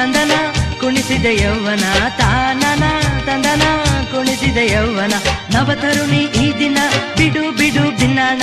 ತಂದನ ಕುಣಿಸಿದೆ ಯೌವನ ತಾನನ ತಂದನ ಕುಣಿಸಿದೆ ಯೌವನ ನವತರುಣಿ ಈ ದಿನ ಬಿಡು ಬಿಡು ಭಿನ್ನಣ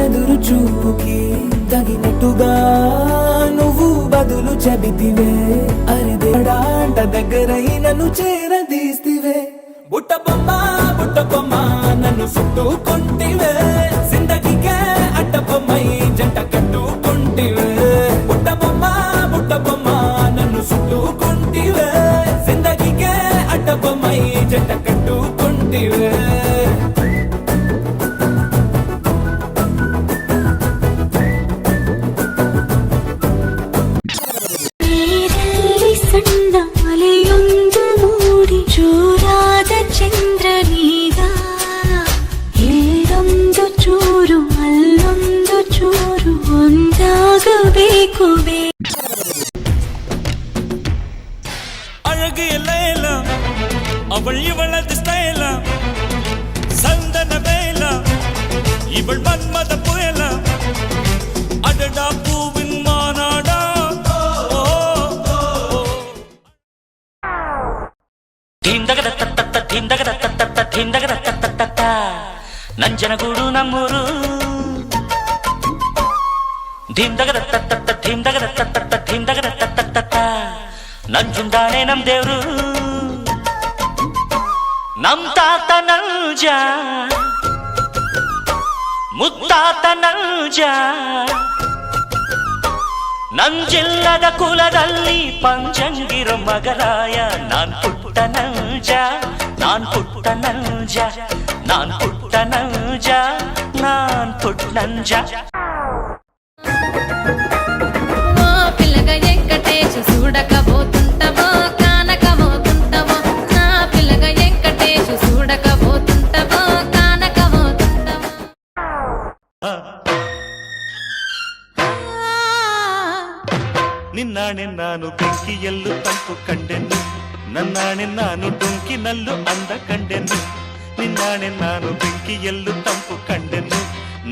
ఎదురు చూపుకి తగినట్టుగా నువ్వు బదులు చెబితివే అరిదేడాంట దగ్గరై నన్ను చేరదీస్తివే బుట్ట బొమ్మ నన్ను చుట్టుకుంటివే జిందగీకే అడ్డ బొమ్మై జంట కట్టుకుంటివే బుట్ట బొమ్మ నన్ను చుట్టుకుంటివే జిందగీకే అడ్డ బొమ్మై జంట కట్టుకుంటివే அழகிய லைலா அவள் இவளது ஸ்டைலா சந்தன வேலா இவள் மன்மத புயலா அடடா பூவின் மாநாடா தீந்தகத தத்தத்த தீந்தகத தத்தத்த தீந்தகத தத்தத்த ನಂಜನಗೂಡು ನಮ್ಮೂರು ಧೀಂದಗದ ತತ್ತತ್ತ ಧೀಂದಗದ ತತ್ತತ್ತ ಧೀಂದಗದ ತತ್ತತ್ತ ನಂಜುಂದಾನೆ ನಮ್ ದೇವ್ರು ನಮ್ ತಾತ ನಂಜ ಮುತ್ತಾತ ನಂಜ ನಂಜಿಲ್ಲದ ಕುಲದಲ್ಲಿ ಪಂಚಂಗಿರೋ ಮಗರಾಯ ನಾನ್ ಪುಟ್ಟ ನಂಜ ನಾನ್ ಪುಟ್ಟ ನಂಜ ನಾನ್ ಪುಟ್ಟ ನಂಜ ನಾನ್ ಪುಟ್ಟ ನಂಜ పిల్లగా వెంకటేశు చూడకపోతుంటావో కానకపోతుంటావో నా పిల్లగా వెంకటేశు చూడకపోతుంటావో కానకపోతుంటావో ನಿನ್ನಾಣೆ ನಾನು ಬೆಂಕಿಯಲ್ಲೂ ತಂಪು ಕಂಡೆನು ನನ್ನಾಣೆ ನಾನು ಡೊಂಕಿನಲ್ಲೂ ಅಂದ ಕಂಡೆನು ನಿನ್ನಾಣೆ ನಾನು ಬೆಂಕಿಯಲ್ಲೂ ತಂಪು ಕಂಡೆನು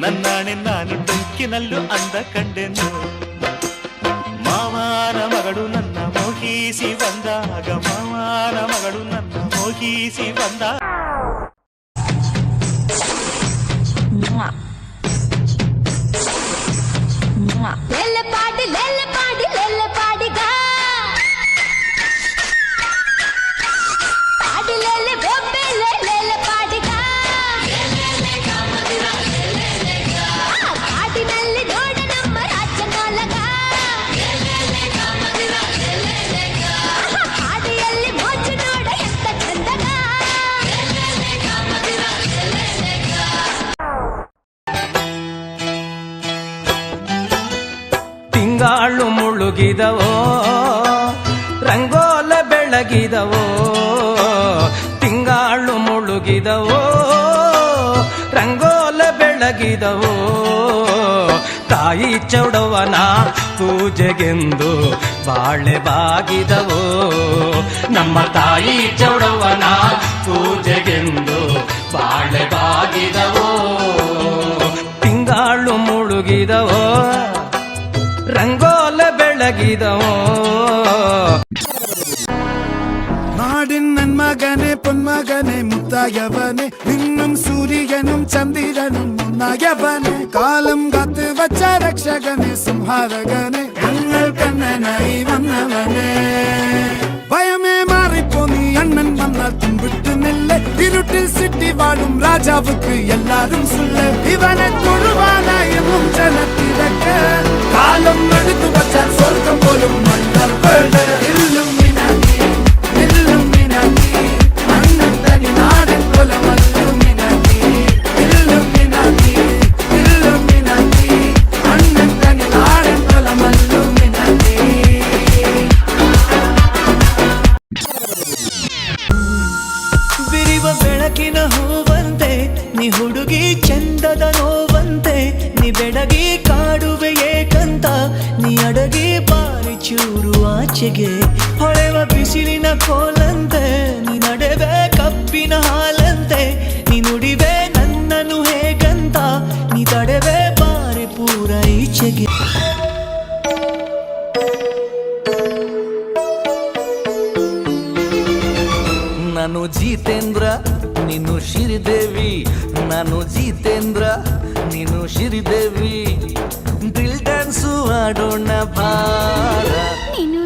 ನನ್ನಾಣೆ ನಾನು ಡೊಂಕಿನಲ್ಲೂ ಅಂದ ಕಂಡೆನು ಮಾವನ ಮಗಳು ನನ್ನ ಮೋಹಿಸಿ ಬಂದಾಗ ಮಾವನ ಮಗಳು ನನ್ನ ಮೋಹಿಸಿ ಬಂದಾಗ ತಿಂಗಾಳು ಮುಳುಗಿದವೋ ರಂಗೋಲ ಬೆಳಗಿದವೋ ತಿಂಗಾಳು ಮುಳುಗಿದವೋ ರಂಗೋಲ ಬೆಳಗಿದವೋ ತಾಯಿ ಚೌಡವನ ಪೂಜೆಗೆಂದು ಬಾಳೆ ಬಾಗಿದವೋ ನಮ್ಮ ತಾಯಿ ಚೌಡವನ ಪೂಜೆಗೆಂದು ಬಾಳೆ ಬಾಗಿದವೋ ತಿಂಗಾಳು ಮುಳುಗಿದವೋ ರಂಗೋಲ ಬೆಳಗಿದವೋ നാടിൻ നന്മകനെ പൊന്മകനെ മുത്തായവനെ നിന്നും സൂര്യനും ചന്ദ്രനും ഒന്നായവനെ കാലം കാത്ത് വച്ച രക്ഷകനെ സംഹാരകനെ ഞങ്ങൾ കണ്ണനായി വന്നവനെ ഭയമേ മാറിപ്പോ നീ അണ്ണൻ വന്നാൽ തുമ്പിട്ട് നെല്ല് ഇരുട്ടിൽ സിറ്റി വാഴും രാജാവുക്ക് എല്ലാരും സുല്ല് ഇവനെ തൊഴുവാനായി ജനത്തിരക്ക് കാലം എടുത്തു വച്ചാൽ സ്വർഗം പോലും മണ്ണർ വേണ്ട അണ്ണൻ ನೀ ಹುಡುಗಿ ಚಂದದ ನೋವಂತೆ ನೀ ಬೆಡಗಿ ಕಾಡುವೆ ಏಕಂತ ನೀ ಅಡಗಿ ಬಾರಿ ಚೂರು ಆಚೆಗೆ ಹೊಳೆವ ಬಿಸಿಲಿನ ಕೋಲಂತೆ ನೀ ನಡೆವೆ ಕಪ್ಪಿನ ಹಾಲಂತೆ ನೀ ನುಡಿವೆ ನನ್ನನ್ನು ಹೇಗಂತ ನೀ ತಡೆವೆ ಬಾರಿ ಪೂರ ಈಚೆಗೆ ನಾನು ಜಿತೇಂದ್ರ ನೀನು ಶ್ರೀದೇವಿ ನಾನು ಜಿತೇಂದ್ರ ನೀನು ಶ್ರೀದೇವಿ ದಿಲ್ ಡ್ಯಾನ್ಸು ಆಡೋಣ ಬಾರ ನೀನು